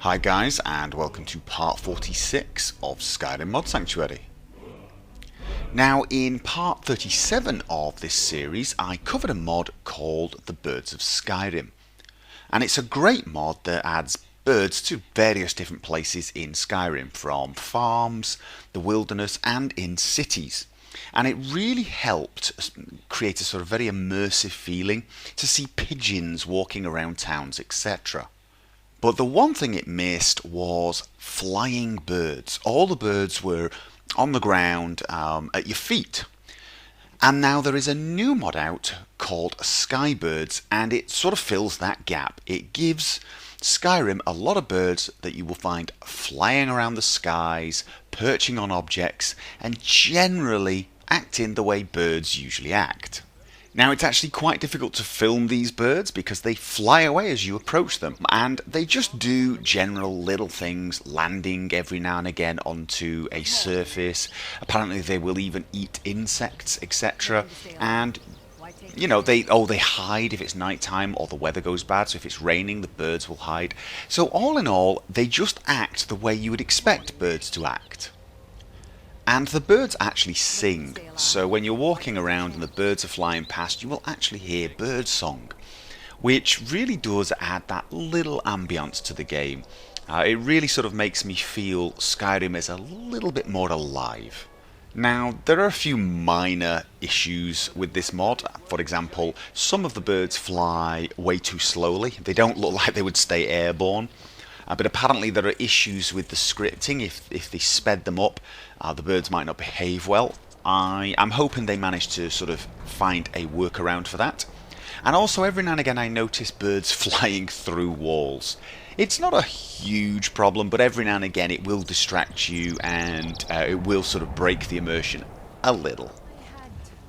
Hi guys, and welcome to part 46 of Skyrim Mod Sanctuary. Now in part 37 of this series I covered a mod called the Birds of Skyrim, and it's a great mod that adds birds to various different places in Skyrim, from farms, the wilderness and in cities. And it really helped create a sort of very immersive feeling to see pigeons walking around towns, etc. But the one thing it missed was flying birds. All the birds were on the ground at your feet. And now there is a new mod out called skyBirds, and it sort of fills that gap. It gives Skyrim a lot of birds that you will find flying around the skies, perching on objects, and generally acting the way birds usually act. Now it's actually quite difficult to film these birds because they fly away as you approach them, and they just do general little things, landing every now and again onto a surface. Apparently they will even eat insects, etc. And you know, they hide if it's nighttime or the weather goes bad, so if it's raining the birds will hide. So all in all, they just act the way you would expect birds to act. And the birds actually sing, so when you're walking around and the birds are flying past, you will actually hear bird song, which really does add that little ambience to the game. It really sort of makes me feel Skyrim is a little bit more alive. Now, there are a few minor issues with this mod. For example, some of the birds fly way too slowly. They don't look like they would stay airborne. But apparently there are issues with the scripting. If they sped them up, the birds might not behave well. I'm hoping they manage to sort of find a workaround for that. And also every now and again I notice birds flying through walls. It's not a huge problem, but every now and again it will distract you, and it will sort of break the immersion a little.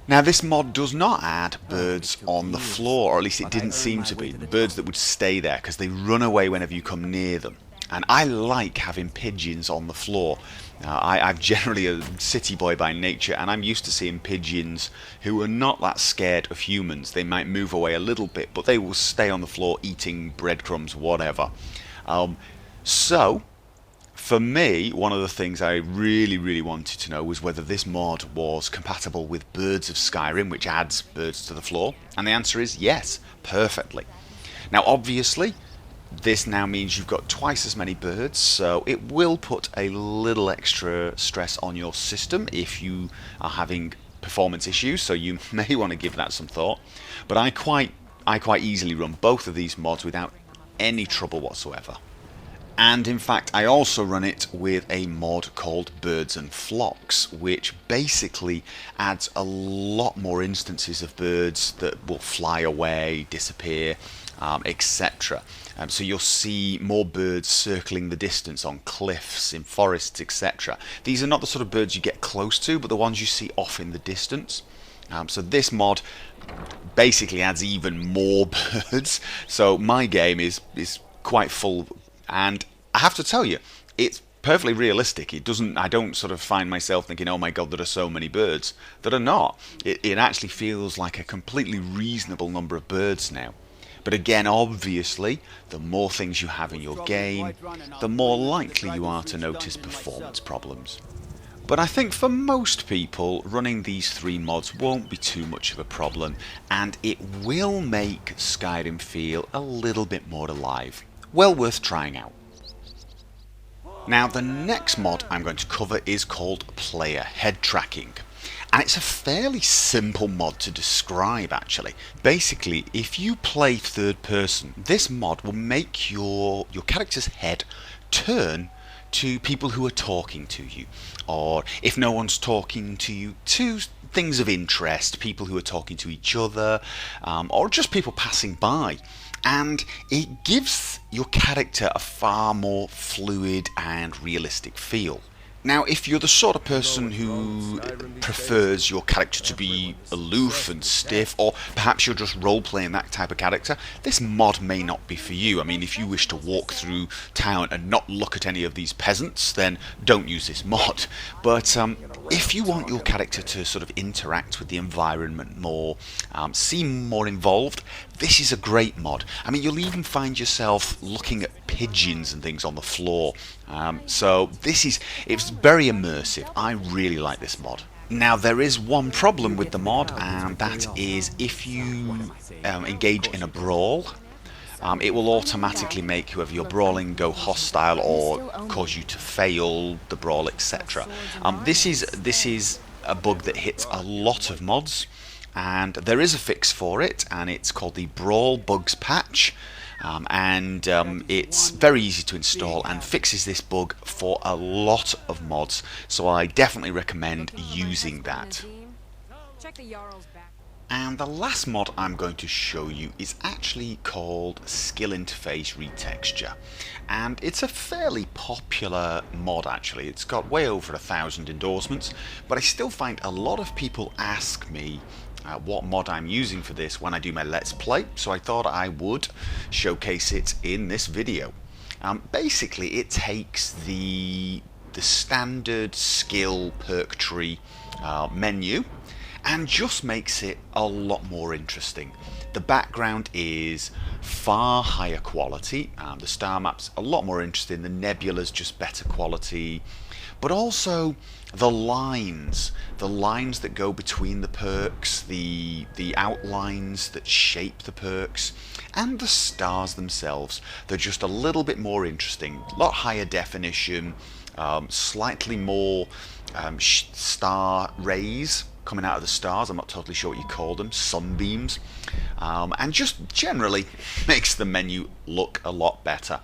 Now this mod does not add birds on the floor, or at least it didn't seem to be. Birds that would stay there because they run away whenever you come near them. And I like having pigeons on the floor. I'm generally a city boy by nature, and I'm used to seeing pigeons who are not that scared of humans. They might move away a little bit, but they will stay on the floor eating breadcrumbs, whatever. So for me, one of the things I really wanted to know was whether this mod was compatible with Birds of Skyrim, which adds birds to the floor, and the answer is yes, perfectly. Now obviously, this now means you've got twice as many birds, so it will put a little extra stress on your system if you are having performance issues, so you may want to give that some thought. But I quite easily run both of these mods without any trouble whatsoever. And in fact I also run it with a mod called Birds and Flocks, which basically adds a lot more instances of birds that will fly away, disappear, etc. So you'll see more birds circling the distance on cliffs, in forests, etc. These are not the sort of birds you get close to, but the ones you see off in the distance. So this mod basically adds even more birds. So my game is quite full. And I have to tell you, it's perfectly realistic. I don't sort of find myself thinking, oh my god, there are so many birds. There are not. It actually feels like a completely reasonable number of birds now. But again, obviously, the more things you have in your game, the more likely you are to notice performance problems. But I think for most people, running these three mods won't be too much of a problem, and it will make Skyrim feel a little bit more alive. Well worth trying out. Now the next mod I'm going to cover is called Player Headtracking, and it's a fairly simple mod to describe actually. Basically, if you play third person, this mod will make your character's head turn to people who are talking to you, or if no one's talking to you, to things of interest, people who are talking to each other, or just people passing by. And it gives your character a far more fluid and realistic feel. Now, if you're the sort of person who prefers your character to be aloof and stiff, or perhaps you're just role-playing that type of character, this mod may not be for you. I mean, if you wish to walk through town and not look at any of these peasants, then don't use this mod. But if you want your character to sort of interact with the environment more, seem more involved, this is a great mod. I mean, you'll even find yourself looking at pigeons and things on the floor. So it's very immersive. I really like this mod. Now there is one problem with the mod, and that is if you engage in a brawl, it will automatically make whoever you're brawling go hostile or cause you to fail the brawl, etc. This is a bug that hits a lot of mods, and there is a fix for it, and it's called the Brawl Bugs patch. It's very easy to install and fixes this bug for a lot of mods, so I definitely recommend using that. And the last mod I'm going to show you is actually called Skill Interface Retexture, and it's a fairly popular mod actually. It's got way over 1,000 endorsements, but I still find a lot of people ask me what mod I'm using for this when I do my Let's Play, so I thought I would showcase it in this video. Basically it takes the standard skill perk tree menu and just makes it a lot more interesting. The background is far higher quality, the star map's a lot more interesting, the nebula's just better quality, but also the lines that go between the perks, the outlines that shape the perks, and the stars themselves. They're just a little bit more interesting, a lot higher definition, slightly more star rays coming out of the stars. I'm not totally sure what you call them, sunbeams, and just generally makes the menu look a lot better.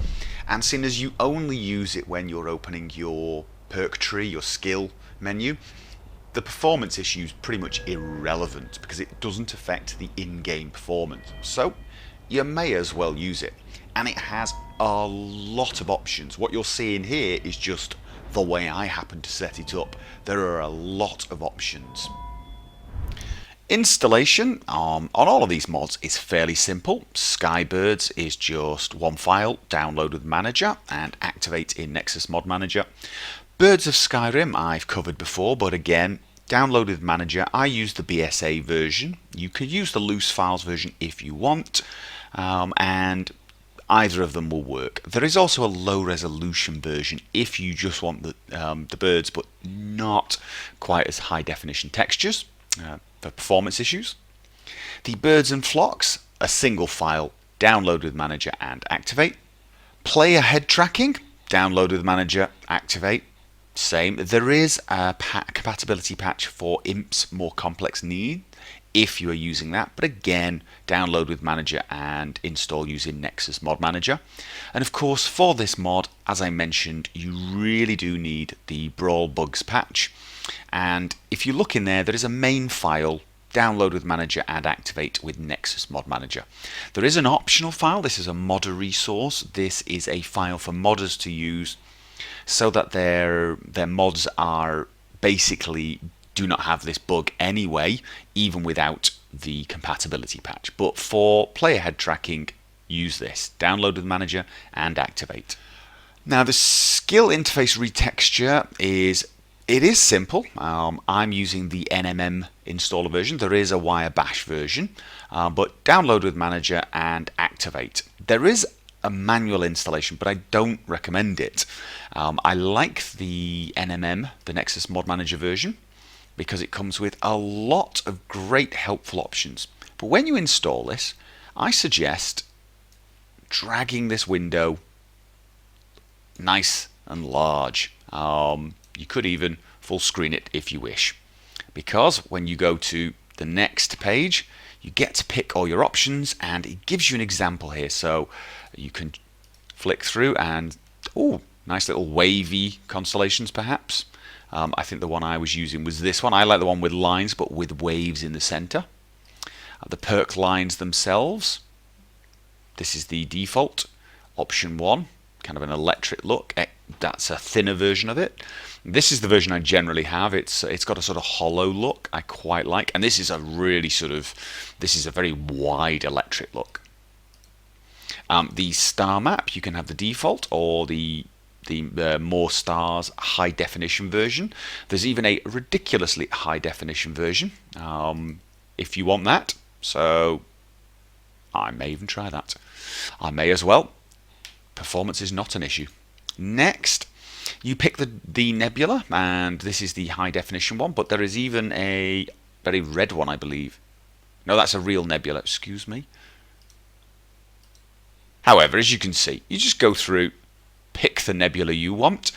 And seeing as you only use it when you're opening your perk tree, your skill menu, the performance issue is pretty much irrelevant because it doesn't affect the in-game performance, so you may as well use it. And it has a lot of options. What you're seeing here is just the way I happen to set it up. There are a lot of options. Installation on all of these mods is fairly simple. SkyBirds is just one file, download with Manager and activate in Nexus Mod Manager. Birds of Skyrim I've covered before, but again, download with Manager. I use the BSA version. You could use the loose files version if you want, and either of them will work. There is also a low resolution version if you just want the birds but not quite as high definition textures for performance issues. The birds and flocks, a single file, download with Manager and activate. Player head tracking, download with Manager, activate. Same. There is a compatibility patch for IMP's more complex need if you are using that, but again, download with Manager and install using Nexus Mod Manager. And of course, for this mod, as I mentioned, you really do need the Brawl Bugs patch. And if you look in there, there is a main file, download with Manager and activate with Nexus Mod Manager. There is an optional file. This is a modder resource. This is a file for modders to use so that their mods are basically do not have this bug anyway, even without the compatibility patch. But for player head tracking, use this, download with Manager and activate. Now the skill interface retexture is simple. I'm using the NMM installer version. There is a wire bash version, but download with Manager and activate. There is a manual installation, but I don't recommend it. I like the NMM, the Nexus Mod Manager version, because it comes with a lot of great helpful options. But when you install this, I suggest dragging this window nice and large. You could even full screen it if you wish, because when you go to the next page, you get to pick all your options, and it gives you an example here. So you can flick through and, oh, nice little wavy constellations perhaps. I think the one I was using was this one. I like the one with lines but with waves in the center. The perk lines themselves, this is the default option 1, kind of an electric look. That's a thinner version of it. This is the version I generally have. It's got a sort of hollow look I quite like, and this is a really this is a very wide electric look. The star map, you can have the default or the more stars high definition version. There's even a ridiculously high definition version if you want that, so I may even try that. I may as well. performance is not an issue. Next, you pick the nebula, and this is the high definition one, but there is even a very red one, I believe. No, that's a real nebula, excuse me. However, as you can see, you just go through, pick the nebula you want.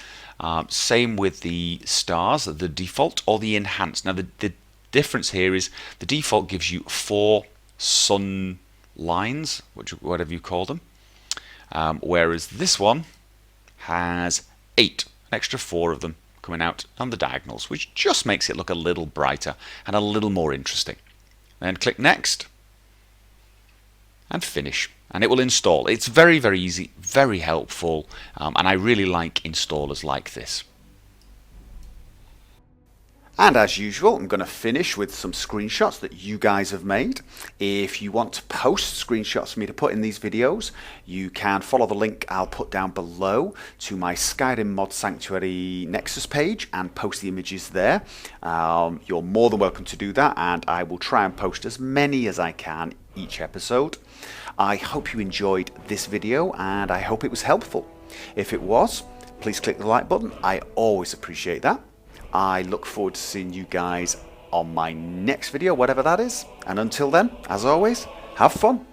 Same with the stars, the default or the enhanced. Now the difference here is the default gives you 4 sun lines, whatever you call them, whereas this one has 8, an extra 4 of them coming out on the diagonals, which just makes it look a little brighter and a little more interesting. Then click next and finish, and it will install. It's very, very easy, very helpful, and I really like installers like this. And as usual, I'm going to finish with some screenshots that you guys have made. If you want to post screenshots for me to put in these videos, you can follow the link I'll put down below to my Skyrim Mod Sanctuary Nexus page and post the images there. You're more than welcome to do that, and I will try and post as many as I can each episode. I hope you enjoyed this video, and I hope it was helpful. If it was, please click the like button. I always appreciate that. I look forward to seeing you guys on my next video, whatever that is. And until then, as always, have fun.